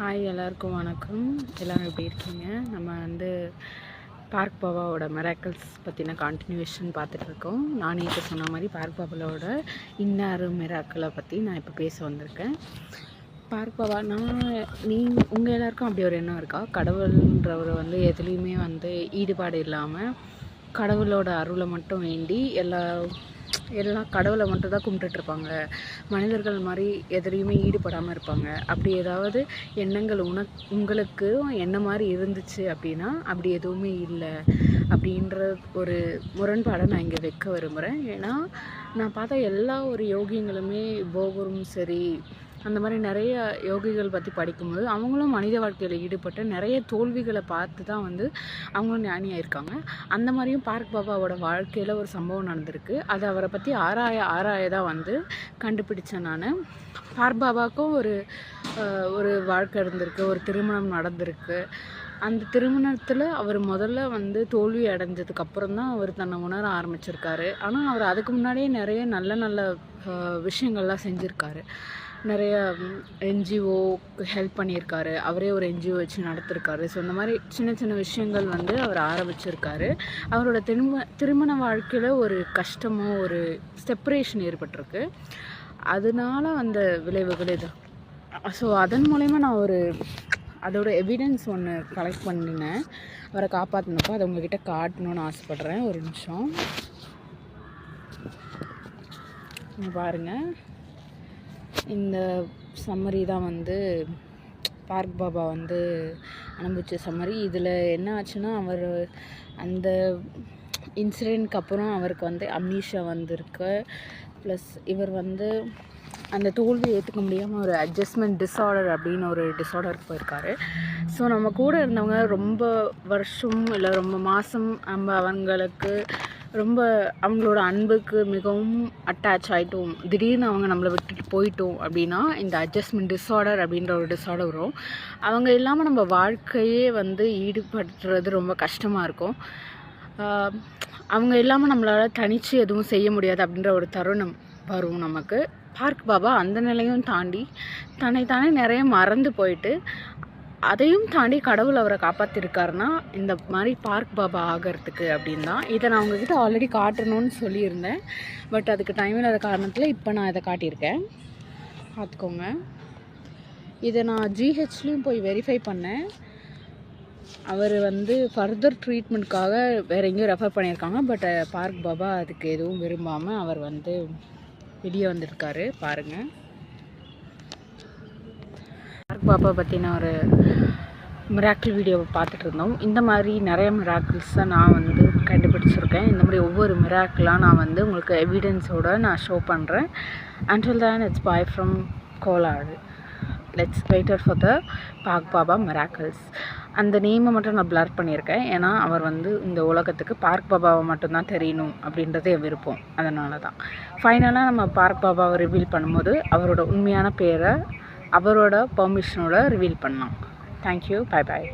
Hi, எல்லாருக்கும் வணக்கம். எல்லோரும் எப்படி இருக்கீங்க? நம்ம பார்க் பாபாவோட மிராக்கிள்ஸ் பற்றின கான்டினியூவேஷன் பார்த்துட்ருக்கோம். நானே இப்போ சொன்ன மாதிரி பார்க் பாபாவோட இன்னொரு மிராக்கிளை பற்றி நான் இப்போ பேச வந்திருக்கேன். பார்க் பாபா உங்கள் எல்லாருக்கும் அப்படி ஒரு எண்ணம் இருக்கா? கடவுள்ன்றவர் எதுலேயுமே ஈடுபாடு இல்லாமல் கடவுளோட அருளை மட்டும் வேண்டி எல்லாம் கடவுளை மட்டும் தான் கும்பிட்டுட்ருப்பாங்க, மனிதர்கள் மாதிரி எதுலேயுமே ஈடுபடாமல் இருப்பாங்க. அப்படி ஏதாவது எண்ணங்கள் உங்களுக்கு என்ன மாதிரி இருந்துச்சு அப்படின்னா அப்படி எதுவுமே இல்லை அப்படின்ற ஒரு முரண்பாடை நான் இங்கே வைக்க விரும்புகிறேன். ஏன்னா நான் பார்த்த எல்லா ஒரு யோகியங்களுமே போகரும் சரி, அந்த மாதிரி நிறைய யோகிகள் பற்றி படிக்கும்போது அவங்களும் மனித வாழ்க்கையில் ஈடுபட்டு நிறைய தோல்விகளை பார்த்து தான் அவங்களும் ஞானியாக இருக்காங்க. அந்த மாதிரியும் பார்க் பாபாவோட வாழ்க்கையில் ஒரு சம்பவம் நடந்திருக்கு. அது அவரை பற்றி ஆராய தான் கண்டுபிடிச்சேன் நான். பார்க் பாபாவுக்கும் ஒரு வாழ்க்கை இருந்திருக்கு, ஒரு திருமணம் நடந்திருக்கு. அந்த திருமணத்தில் அவர் முதல்ல தோல்வி அடைஞ்சதுக்கப்புறம் தான் அவர் தன்னை உணர ஆரம்பிச்சிருக்காரு. ஆனால் அவர் அதுக்கு முன்னாடியே நிறைய நல்ல விஷயங்கள்லாம் செஞ்சுருக்காரு. நிறைய என்ஜிஓக்கு ஹெல்ப் பண்ணியிருக்காரு. அவரே ஒரு என்ஜிஓ வச்சு நடத்திருக்காரு. ஸோ இந்த மாதிரி சின்ன விஷயங்கள் அவர் ஆரம்பிச்சிருக்காரு. அவரோட திருமண வாழ்க்கையில் ஒரு கஷ்டமோ ஒரு செப்பரேஷன் ஏற்பட்டிருக்கு. அதனால அந்த விளைவுகள் இது. ஸோ அதன் மூலயமா நான் அதோட எவிடன்ஸ் ஒன்று கலெக்ட் பண்ணினேன். அவரை காப்பாற்றினப்போ அதை உங்ககிட்ட காட்டணும்னு ஆசைப்பட்றேன். ஒரு நிமிஷம் பாருங்கள். இந்த சம்மரி தான் பார்க் பாபா அனுபவிச்ச சம்மரி. இதில் என்ன ஆச்சுன்னா, அவர் அந்த இன்சிடெண்ட்க்கு அப்புறம் அவருக்கு அம்னீஷியா வந்திருக்கு. ப்ளஸ் இவர் அந்த தோல்வி ஏற்றுக்க முடியாமல் ஒரு அட்ஜஸ்ட்மெண்ட் டிஸார்டர் அப்படின்னு ஒரு டிஸார்டருக்கு போயிருக்காரு. ஸோ நம்ம கூட இருந்தவங்க ரொம்ப வருஷம் இல்லை ரொம்ப மாதம் அவங்களுக்கு ரொம்ப அவங்களோட அன்புக்கு மிகவும் அட்டாச் ஆகிட்டோம், திடீர்னு அவங்க நம்மளை விட்டுட்டு போயிட்டோம் அப்படின்னா இந்த அட்ஜஸ்ட்மெண்ட் டிஸார்டர் அப்படின்ற ஒரு டிஸார்டர் வரும். அவங்க இல்லாமல் நம்ம வாழ்க்கையே ஈடுபடுத்துறது ரொம்ப கஷ்டமாக இருக்கும். அவங்க இல்லாமல் நம்மளால் தனித்து எதுவும் செய்ய முடியாது அப்படின்ற ஒரு தருணம் வரும் நமக்கு. பார்க் பாபா அந்த நிலையும் தாண்டி தன்னைத்தானே நிறைய மறந்து போயிட்டு அதையும் தாண்டி கடவுள் அவரை காப்பாற்றிருக்காருன்னா இந்த மாதிரி பார்க் பாபா ஆகிறதுக்கு அப்படின்னு தான். இதை நான் உங்ககிட்ட ஆல்ரெடி காட்டணும்னு சொல்லியிருந்தேன். பட் அதுக்கு டைம் இல்லாத காரணத்தில் இப்போ நான் இதை காட்டியிருக்கேன், பார்த்துக்கோங்க. இதை நான் ஜிஹெச்லேயும் போய் வெரிஃபை பண்ணேன். அவர் ஃபர்தர் ட்ரீட்மெண்ட்காக வேறு எங்கேயும் ரெஃபர் பண்ணியிருக்காங்க. பட் பார்க் பாபா அதுக்கு எதுவும் விரும்பாமல் அவர் வெளியே வந்திருக்காரு. பாருங்கள், பார்க் பாபா பற்றின ஒரு மிராக்கிள் வீடியோவை பார்த்துட்டு இருந்தோம். இந்த மாதிரி நிறைய மிராக்கிள்ஸை நான் கண்டுபிடிச்சிருக்கேன். இந்த மாதிரி ஒவ்வொரு மிராக்கிளாக நான் உங்களுக்கு எவிடன்ஸோடு நான் ஷோ பண்ணுறேன். Until then it's bye from Kolad. Let's waiter for the park Baba miracles. அந்த நேமை மட்டும் நான் பிளர் பண்ணியிருக்கேன். ஏன்னா அவர் இந்த உலகத்துக்கு பார்க் பாபாவை மட்டும்தான் தெரியணும் அப்படின்றதே விருப்பம். அதனால தான் ஃபைனலாக நம்ம பார்க் பாபாவை ரிவீல் பண்ணும்போது அவரோட உண்மையான பேரை அவரோட பெர்மிஷனோட ரிவீல் பண்ணலாம். Thank you, bye bye.